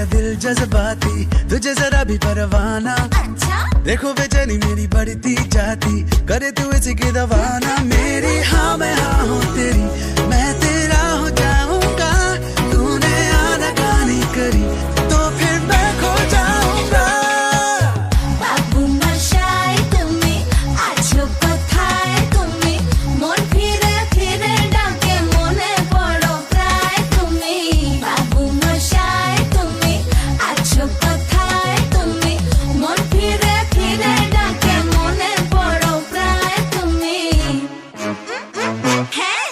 मेरा दिल जज्बाती, तुझे जरा भी परवाना। अच्छा? देखो बेचैनी मेरी बढ़ती जाती, करे तू इसी की दवाना। मेरी हाँ मैं हाँ हूँ तेरी, मैं तेरा हो जाऊंगा। तूने आनाकानी करी तो फिर मैं खो जाऊंगा। বাবু মশাই তুমি আছো কোথায়? তুমি মন ফিরে ফিরে ডাকে মনে পড়ো প্রায়। তুমি বাবু মশাই তুমি আছো কোথায়? তুমি মন ফিরে ফিরে ডাকে মনে পড়ো প্রায়। তুমি হ্যাঁ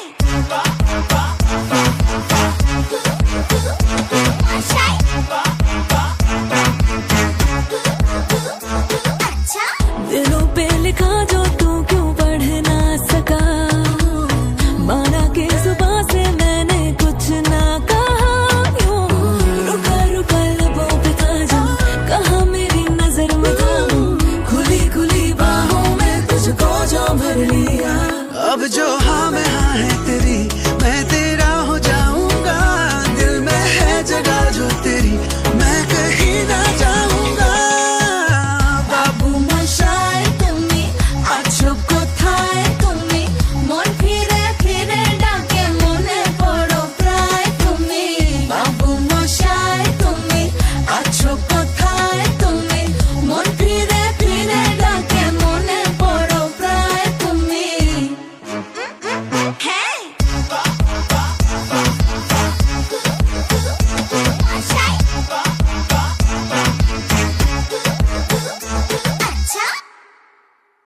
মশাই अच्छा दिलों पे लिखा जो तू क्यों पढ़ ना सका, माना के जुबां से मैंने कुछ ना कहा। यूं रुका रुका लबों पे था जो कहा मेरी नजर में था, खुली खुली बाहों में तुझको जो भर लिया। अब जो हाँ मैं हाँ है